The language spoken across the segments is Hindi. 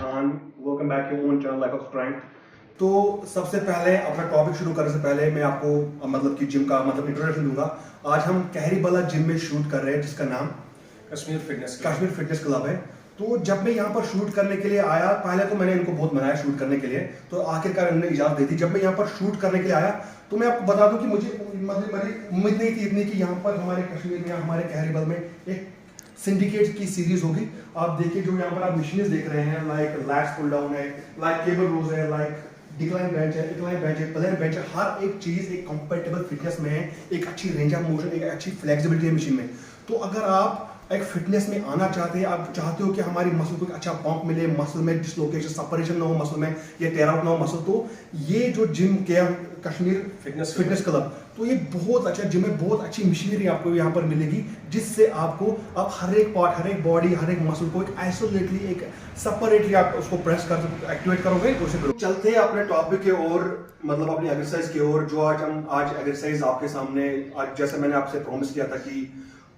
Khan, welcome back to own channel life of strength. तो सबसे पहले अपना टॉपिक शुरू करने से पहले मैं आपको मतलब कि जिम का मतलब इंट्रोडक्शन दूंगा। आज हम कहरीबाला जिम में शूट कर रहे हैं जिसका नाम कश्मीर फिटनेस क्लब है। तो जब मैं यहाँ पर शूट करने के लिए आया, पहले तो मैंने इनको बहुत मनाया शूट करने के लिए, तो आखिरकार इन्होंने इजाज़त दी थी। जब मैं यहाँ पर शूट करने के लिए आया तो मैं आपको बता दूं कि मुझे मतलब मेरी उम्मीद नहीं थी इतनी कि यहाँ पर हमारे कश्मीर में हमारे कहरीबाल में एक सिंडिकेट की सीरीज होगी। आप देखिए जो यहाँ पर आप मशीनें देख रहे हैं, लाइक लैट्स पुल डाउन है, लाइक केबल रोज है, लाइक डिक्लाइन बेंच है, इंक्लाइन बेंच है, प्लेन बेंच है, हर एक चीज एक कंफर्टेबल फिटनेस में है, एक अच्छी रेंज ऑफ मोशन, एक अच्छी फ्लेक्सिबिलिटी है मशीन में। तो अगर आप एक फिटनेस में आना चाहते हैं, आप चाहते हो कि हमारी मसल को एक अच्छा पंप मिले, मसल में डिसलोकेशन सेपरेशन ना हो मसल में, या टेयर आउट ना हो मसल, तो ये जो जिम के कश्मीर फिटनेस क्लब, तो ये बहुत अच्छा जिम है, बहुत अच्छी मशीनरी आपको यहाँ पर मिलेगी, जिससे आपको आप हर एक पार्ट, हर एक बॉडी, हर एक मसल को एक आइसोलेटली, एक सेपरेटली आप उसको प्रेस कर एक्टिवेट करोगे तो उसे चलते हैं अपने टॉपिक के ओर, मतलब अपनी एक्सरसाइज की ओर। जो आज एक्सरसाइज आपके सामने, आज जैसे मैंने आपसे प्रॉमिस किया था कि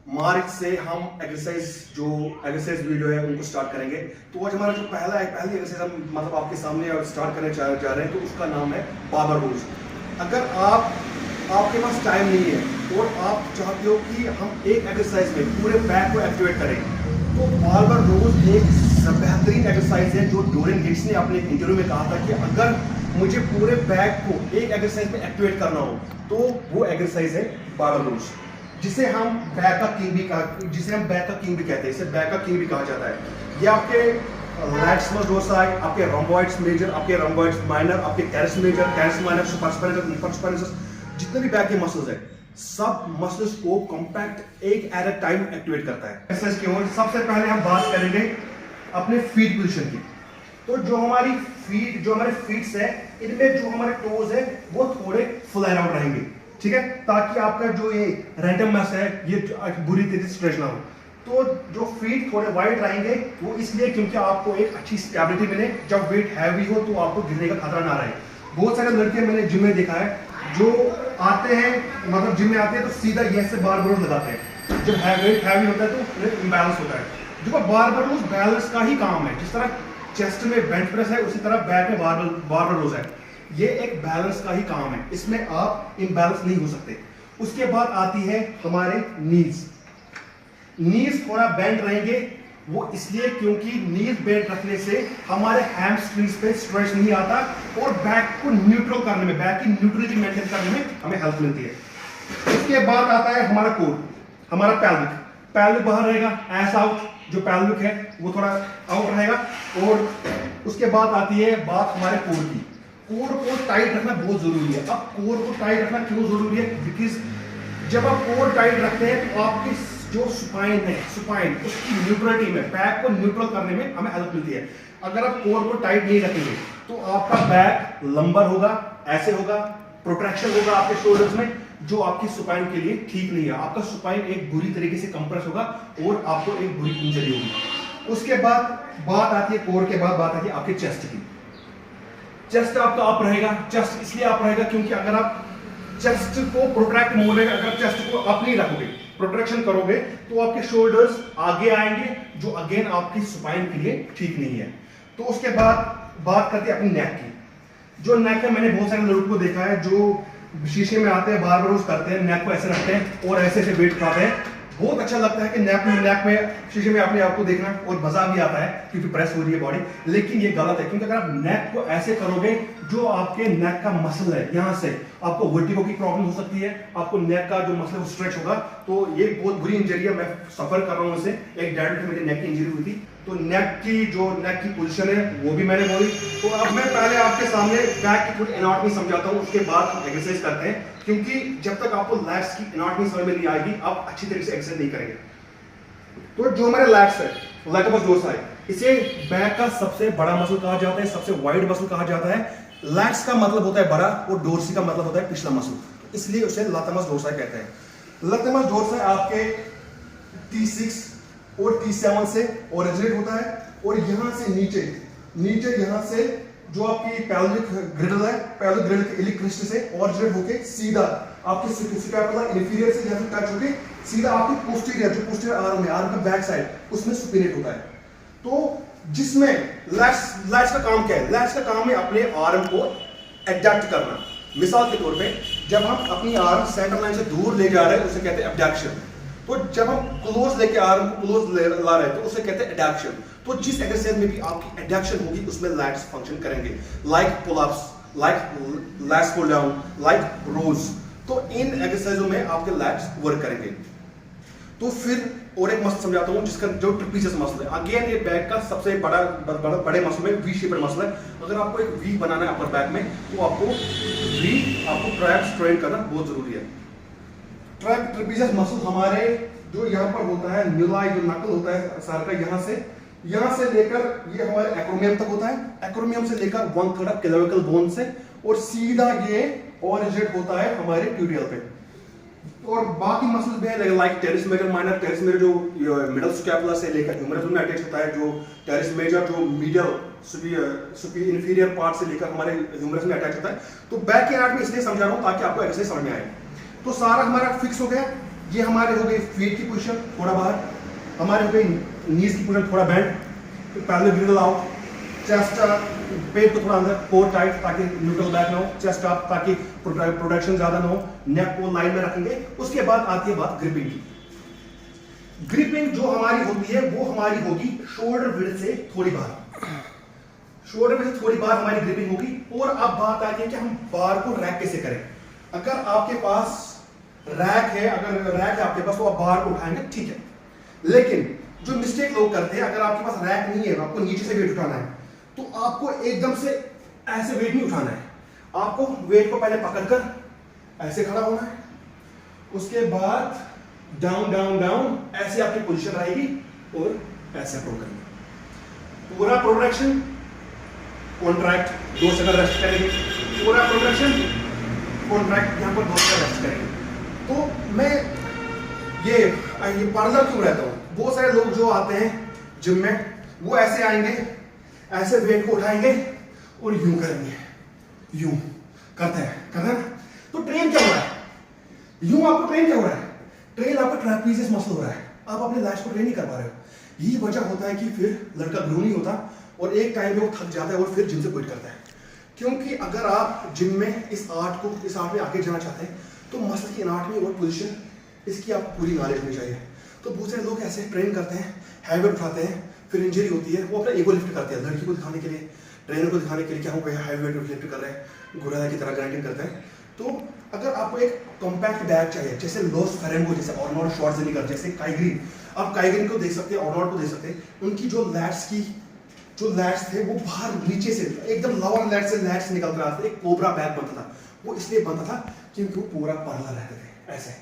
मार्च से हम एक्सरसाइज वीडियो है उनको स्टार्ट करेंगे। तो आज हमारा जो पहली एक्सरसाइज हम मतलब आपके सामने स्टार्ट करने जा रहे हैं, तो उसका नाम है बार्बल रोज। अगर आपके पास टाइम नहीं है और आप चाहते हो कि हम एक एक्सरसाइज में पूरे बैक को एक्टिवेट करें, तो बार्बल रोज एक बेहतरीन एक्सरसाइज है। जो डोरिन हिट्स ने अपने इंटरव्यू में कहा था कि अगर मुझे पूरे बैक को एक एक्सरसाइज में एक्टिवेट करना हो तो वो एक्सरसाइज है बार्बल रोज, जिसे हम बैक का किंग भी कहते हैं। इसे बैक का किंग भी कहा जाता है। ये आपके लैटिस डोर्साई, आपके रोम्बॉइड्स मेजर, आपके रोम्बॉइड्स माइनर, आपके टेरेस मेजर, टेरेस माइनर, सुपरस्पाइनस, जितने भी बैक के मसल्स हैं, सब मसल्स को कॉम्पैक्ट एक एट अ टाइम एक्टिवेट करता है। एक्सरसाइज की ओर सबसे पहले हम बात करेंगे अपने फीट पोजीशन की। तो जो हमारे फीट्स है, इनमें जो हमारे टोज है वो थोड़े फ्लेयर आउट रहेंगे, ठीक है, ताकि आपका जो ये रैंडम मस है ये बुरी तरीके से स्ट्रेच ना हो। तो जो फीट थोड़े वाइड रहेंगे वो इसलिए क्योंकि आपको एक अच्छी स्टेबिलिटी मिले, जब वेट हैवी हो तो आपको गिरने का खतरा ना रहे। बहुत सारे लड़के मैंने जिम में देखा है जो आते हैं, मतलब जिम में आते हैं तो सीधा ये से बारबल लगाते हैं। जब वेट हैवी होता है तो इम्बैलेंस होता है। जो बारबल बैलेंस का ही काम है, जिस तरह चेस्ट में बेंच प्रेस है उसी तरह बैक में बारबल रोज है। ये एक बैलेंस का ही काम है, इसमें आप इम्बैलेंस नहीं हो सकते। उसके बाद आती है हमारे नीज थोड़ा बेंड रहेंगे, वो इसलिए क्योंकि नीज बेंड रखने से हमारे हैमस्ट्रिंग्स पे स्ट्रेस नहीं आता और बैक को न्यूट्रल करने में, बैक की न्यूट्रलिटी मेंटेन करने में हमें हेल्प मिलती है। उसके बाद आता है हमारा कोर, हमारा पैल्विक बाहर रहेगा, एस आउट, जो पैल्विक है वो थोड़ा आउट रहेगा। और उसके बाद आती है बात हमारे कोर की। कोर को टाइट रखना बहुत जरूरी है। अब कोर को टाइट रखना क्यों जरूरी है? बिकॉज जब आप कोर टाइट रखते हैं तो आपकी जो स्पाइन उसकी न्यूट्रलिटी में, बैक को न्यूट्रल करने में हमें हेल्प मिलती है। अगर आप कोर को टाइट नहीं रखेंगे तो आपका बैक लंबर होगा, ऐसे होगा, प्रोट्रैक्शन होगा आपके शोल्डर्स में, जो आपकी स्पाइन के लिए ठीक नहीं है। आपका स्पाइन एक बुरी तरीके से कंप्रेस होगा और आपको एक बुरी इंजरी होगी। उसके बाद बात आती है, कोर के बाद बात आती है आपके चेस्ट की। चेस्ट आपका अप रहेगा। चेस्ट इसलिए अप रहेगा क्योंकि अगर आप चेस्ट को प्रोट्रैक्ट मोड में, अगर चेस्ट को अप नहीं रखोगे, प्रोट्रैक्शन करोगे, तो आपके शोल्डर्स आगे आएंगे, जो अगेन आपकी स्पाइन के लिए ठीक नहीं है। तो उसके बाद बात करते हैं अपनी नेक की। जो नेक है, मैंने बहुत सारे लोगों को देखा है जो शीशे में आते हैं, बार रोज करते हैं, नेक को ऐसे रखते हैं और ऐसे वेट उठाते हैं। बहुत अच्छा लगता है कि नेक में शीशे में अपने आप को देखना, और मजा भी आता है क्योंकि प्रेस हो रही है बॉडी। लेकिन ये गलत है, क्योंकि अगर आप नेक को ऐसे करोगे, जो आपके नेक का मसल है यहाँ से आपको वर्टिगो की प्रॉब्लम हो सकती है, आपको नेक का जो मसल स्ट्रेच होगा, तो ये बहुत बुरी इंजरी है। मैं सफर कर रहा हूँ उससे। एक डैड को मेरी नेक की इंजरी हुई थी, तो नेक की पोजीशन है वो भी मैंने बोली। तो अब मैं पहले आपके सामने बैक की थोड़ी एनाटॉमी समझाता हूँ, उसके बाद हम एक्सरसाइज करते हैं, क्योंकि जब तक आपको लैट्स की एनाटॉमी समझ में नहीं आएगी आप अच्छी तरीके से एक्सरसाइज नहीं करेंगे। तो जो हमारे लैट्स है, लैटिस डोर्साई, इसे बैक का सबसे बड़ा मसल कहा जाता है, सबसे वाइड मसल कहा जाता है। लैट्स का मतलब होता है बड़ा और डोर्सी का मतलब होता है पिछला मसल, इसलिए उसे लैटिस डोर्साई कहते हैं। लैटिस डोर्साई आपके T6 और T7 से ओरिजिनेट होता है, और यहां से नीचे यहां से जो आपकी पैल्विक ग्रिडल है, पैल्विक ग्रिडल के इलिक क्रिस्ट से ओरिजिनेट होके सीधा आपकी स्कैपुला इंफीरियर से यहां से टच होके सीधा आपकी पोस्टीरियर, जो पोस्टीरियर आर्म है, आर्म का बैक साइड, उसमें सुपिनेट होता है। तो जिसमें लैट्स का काम क्या है? लैट्स का काम है अपने आर्म को एडजस्ट करना। मिसाल के तौर पे जब हम अपनी आर्म सेंटर लाइन से दूर ले जा रहे हैं उसे कहते हैं एबडक्शन। तो जब हम क्लोज लेके आर्म को क्लोज ला रहे हैं तो उसे कहते हैं एडक्शन। तो जिस एक्सरसाइज में भी आपकी एडक्शन होगी उसमें लैट्स फंक्शन करेंगे, like pull ups, like lats pull down, like rows. तो इन एक्सरसाइजों में आपके लैट्स वर्क करेंगे। तो फिर और एक मसल समझाता हूं जिसका जो ट्रापेजियस मसल है। अगेन ये बैक का सबसे बड़े मसल में वी शेपेड मसल है। अगर आपको एक वी बनाना है अपर बैक में तो आपको ट्राइसेप्स ट्रेन करना बहुत जरूरी है। ट्रापेजियस मसल हमारे जो यहाँ पर होता है न्यूलाई, जो नकल होता है सर का, यहाँ से लेकर ये हमारे एक्रोमियम तक होता है। एक्रोमियम से लेकर 1/3 क्लेविकल बोन से और सीधा ये ओरिजिनेट होता है हमारे ट्यूबियल पे। और बाकी मसल्स भी है like teres major minor. Teres major जो मिडल स्कैपुला से लेकर ह्यूमरस में अटैच होता है, जो टेरेस मेजर जो मीडियल इंफीरियर पार्ट से लेकर हमारे ह्यूमरस में अटैच होता है। तो बैक के एनाटॉमी इसलिए समझा रहा हूं ताकि आपको एक्सरसाइज समझ में आए। तो सारा हमारा फिक्स हो गया। ये हमारे हो गई फीट की पोजीशन थोड़ा बाहर, हमारे हो गई नीज की पोजीशन थोड़ा bend, parallel girdle out, chest पेट को थोड़ा अंदर, कोर टाइट ताकि न्यूट्रल बैक ना हो, चेस्ट अप ताकि प्रोडक्शन ज्यादा ना हो, नेक को लाइन में रखेंगे। उसके बाद आती है बात ग्रिपिंग की। ग्रिपिंग जो हमारी होती है वो हमारी होगी शोल्डर विड्थ से थोड़ी बाहर, शोल्डर विड्थ से थोड़ी बाहर हमारी ग्रिपिंग होगी। और अब बात आती है कि हम बार को रैक कैसे करें। अगर आपके पास रैक है, आपके पास तो आप बार को उठाएंगे, ठीक है। लेकिन जो मिस्टेक लोग करते हैं, अगर आपके पास रैक नहीं है, आपको नीचे से वेट उठाना है तो आपको एकदम से ऐसे वेट नहीं उठाना है। आपको वेट को पहले पकड़कर ऐसे खड़ा होना है, उसके बाद डाउन डाउन डाउन ऐसे आपकी पोजीशन रहेगी और ऐसे अप्रोच करेंगे। पूरा प्रोडक्शन कॉन्ट्रैक्ट, 2 सेकंड रेस्ट करेंगे। पूरा प्रोडक्शन कॉन्ट्रैक्ट, यहां पर 2 सेकंड रेस्ट करेंगे। तो मैं ये पार्लर क्यों रहता हूं? बहुत सारे लोग जो आते हैं जिम में वो ऐसे आएंगे, ऐसे वेट को उठाएंगे और यूं करेंगे, यूं करते हैं ना। तो ट्रेन क्या हो रहा है? यूं आपको ट्रेन क्या हो रहा है? ट्रेन आपका ट्रापेजियस मसल हो रहा है। आप अपने लैट्स को ट्रेन नहीं कर पा रहे हो। यही वजह होता है कि फिर लड़का ग्रो नहीं होता और एक टाइम पे वो थक जाता है और फिर जिम से क्विट करता है। क्योंकि अगर आप जिम में इस आर्ट में आगे जाना चाहते हैं तो मसल की एनाटॉमी और पोजीशन इसकी आपको पूरी नॉलेज होनी चाहिए। तो बहुत सारे लोग ऐसे ट्रेन करते हैं, हैवी वेट उठाते हैं, फिर इंजरी होती है, वो अपना ईगो लिफ्ट करते हैं लड़की को दिखाने के लिए, ट्रेनर को दिखाने के लिए, क्या हम हैवी वेट लिफ्ट कर रहे हैं, गोरा की तरह ग्राइंडिंग करते हैं। तो अगर आपको एक कॉम्पैक्ट बैग चाहिए, जैसे लॉस फेरेंगो, जैसे आर्नोल्ड श्वार्ज़नेगर, जैसे काइग्रीन, आप काइग्रीन को देख सकते हैं, आर्नोल्ड को देख सकते हैं, उनकी जो लैट्स थे वो बाहर नीचे से एकदम लोअर लैट से लैट्स निकल रहा था, एक कोबरा बैग बनता था। वो इसलिए बनता था क्योंकि वो पूरा परला रहते थे ऐसे।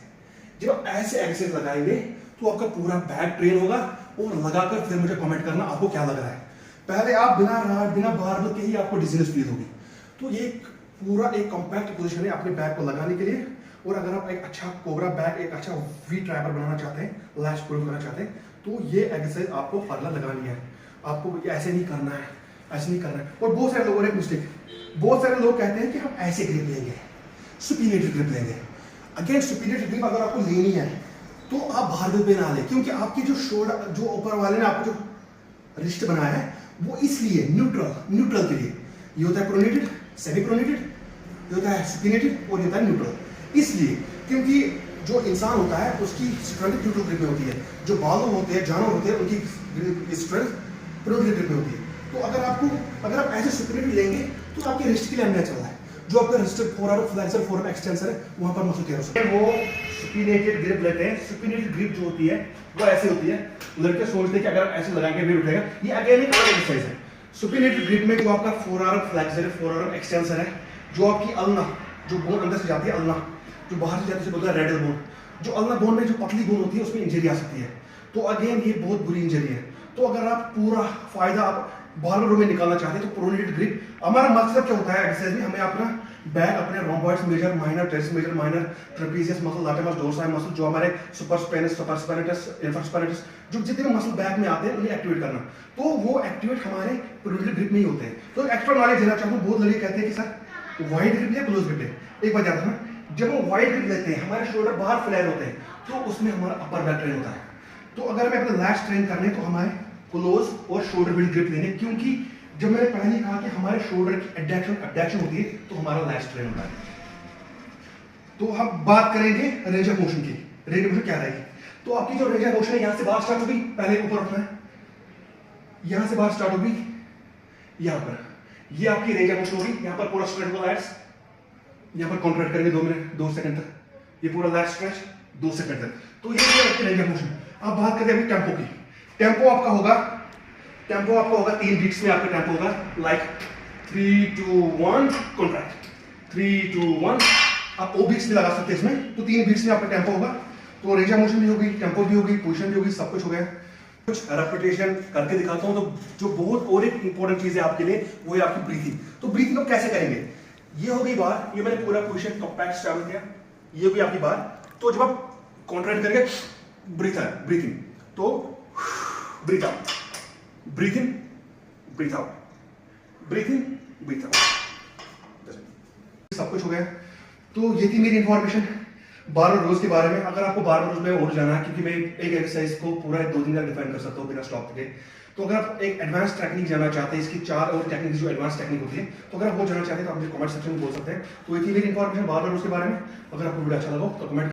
जब आप ऐसे एक्सरसाइज लगाएंगे तो आपका पूरा बैग ट्रेन होगा। और लगाकर फिर मुझे कमेंट करना आपको क्या लग रहा है। पहले आप बिना बारबल के ही आपको डिजीनेस फील होगी। तो ये पूरा एक कॉम्पैक्ट पोजीशन है अपने बैग को लगाने के लिए। और अगर आप एक अच्छा कोबरा बैग, एक अच्छा वी ट्राइबर बनाना चाहते हैं, लैट्स पुल करना चाहते हैं, तो ये एक्सरसाइज आपको परला लगानी है। आपको ऐसे नहीं करना है, ऐसे नहीं करना है। और बहुत सारे लोगों ने मिस्टेक, बहुत सारे लोग कहते हैं कि हम ऐसे ग्रिप लेंगे, सुपीरियर ग्रिप लेंगे। अगेन सुपीरियर ग्रिप अगर आपको लेनी है तो आप बारबल पे ना लें, क्योंकि आपकी जो शोल्डर, जो ऊपर वाले ने आपको जो रिस्ट बनाया है वो इसलिए न्यूट्रल के लिए। ये होता है प्रोनेटेड, सेमी प्रोनेटेड, ये होता है सुपीनेटेड और ये होता है न्यूट्रल। इसलिए क्योंकि जो इंसान होता है उसकी स्ट्रेंथ न्यूट्रल ग्रिप में होती है, जो बालों होते हैं, जानवर होते हैं, उनकी स्ट्रेंथ प्रोनेटेड ग्रिप में होती है। तो अगर आप ऐसे सुपीनेटेड लेंगे तो आपके रिस्ट के लिए अन्याय चल रहा है। जो आपका रिस्टेड फोरआर्म फ्लेक्सर, फोरआर्म एक्सटेंसर है, वहां पर मसल टेयर हो सकता है। वो सुपीनेटेड ग्रिप लेते हैं। सुपीनेटेड ग्रिप जो होती है वो ऐसे होती है। लड़के सोचते हैं कि अगर ऐसे लगाएंगे वेट उठेगा। ये अगेन एक अलग एक्सरसाइज है। सुपीनेटेड ग्रिप में जो आपका फोरआर्म फ्लेक्सर है, फोरआर्म एक्सटेंसर है, जो आपकी अल्ना, जो बोन अंदर से जाती है, अल्ना जो बाहर से जाती है, बोलता है रेडल बोन। जो अल्ना बोन में जो पतली बोन होती है उसमें इंजरी आ सकती है। तो अगेन ये बहुत बुरी इंजरी है। तो अगर आप पूरा फायदा आप बारबल रो में निकालना चाहते हैं तो प्रोनेटेड ग्रिप। हमारा मकसद क्या होता है एक्सरसाइज में, हमें अपना बैक, अपने rhomboids major minor, teres major minor, trapezius muscle, latissimus dorsi muscle, जो हमारे सुपरस्पिनस, सुपरस्पिनेटस, इंफ्रास्पिनेटस, जो जितने मसल बैक में आते हैं उन्हें एक्टिवेट करना। तो वो एक्टिवेट हमारे प्रोनेटेड ग्रिप में ही होते हैं। तो एक्स्ट्रा नॉलेज देना चाहूँ, बहुत लड़के कहते हैं कि सर वाइड ग्रिप या क्लोज ग्रिप है। एक बात याद रखना, जब हम वाइड ग्रिप लेते हैं हमारे शोल्डर बाहर फ्लैट होते हैं, तो उसमें हमारा अपर बैक ट्रेन होता है। तो अगर हमें अपने लैट्स ट्रेन करने तो हमारे क्लोज और शोल्डर बिल्ड ग्रिप लेने, क्योंकि जब मैंने पहले कहा कि हमारे शोल्डर की एडक्शन होती है तो हमारा लैट स्ट्रेन होता है। तो हम बात करेंगे रेंज ऑफ मोशन की। रेंज ऑफ मोशन क्या रहेगी? तो आपकी जो रेंज ऑफ मोशन है यहां से बाहर स्टार्ट होगी, पहले ऊपर उठना है, यहां से बाहर स्टार्ट होगी यहां पर, ये आपकी रेंज ऑफ मोशन होगी। यहां पर पूरा स्ट्रेच होगा लैट्स, यहां पर कॉन्ट्रैक्ट करेंगे 2 सेकंड तक, ये पूरा लैट स्ट्रेच 2 सेकंड तक। तो ये आपकी रेंज ऑफ मोशन। अब बात करते हैं अभी टेम्पो की। टेम्पो आपका होगा 3 बीट्स में आपका टेम्पो होगा, लाइक 3 2 1 कॉन्ट्रैक्ट, 3 2 1। आप ओ बीट्स भी लगा सकते हैं इसमें, तो 3 बीट्स में आपका टेम्पो होगा। तो रेंज ऑफ मोशन भी होगी, टेम्पो भी होगी, पोजीशन भी होगी, सब कुछ हो गया। कुछ रेपिटेशन करके दिखाता हूं। तो जो बहुत और एक इंपॉर्टेंट चीज है आपके लिए, वो है आपकी ब्रीथिंग। तो ब्रीथिंग आप कैसे करेंगे? ये हो गई बार, ये मैंने पूरा पोजीशन कॉम्पैक्ट स्टार्ट किया, ये हो गई आपकी बार। तो जब आप कॉन्ट्रैक्ट करेंगे, ब्रीथिंग, तो ब्रीथ आउट, ब्रीथ इन, ब्रीथ आउट, ब्रीथ इन, ब्रीथ आउट, सब कुछ हो गया। तो ये थी मेरी इंफॉर्मेशन बार रोज के बारे में। अगर आपको बार रोज में और जाना है, क्योंकि मैं एक एक्सरसाइज को पूरा 2 दिन तक डिफाइन कर सकता हूँ बिना स्टॉप के, तो अगर आप एक एडवांस टेक्निक जाना चाहते हैं, इसकी 4 और टेक्निक जो एडवांस टेक्निक होती है, तो अगर आप वो जाना चाहते हैं तो आप मुझे कमेंट सेक्शन में बोल सकते हैं। तो ये थी मेरी इंफॉर्मेशन बार रोज के बारे में। अगर आपको वीडियो अच्छा लगा तो कमेंट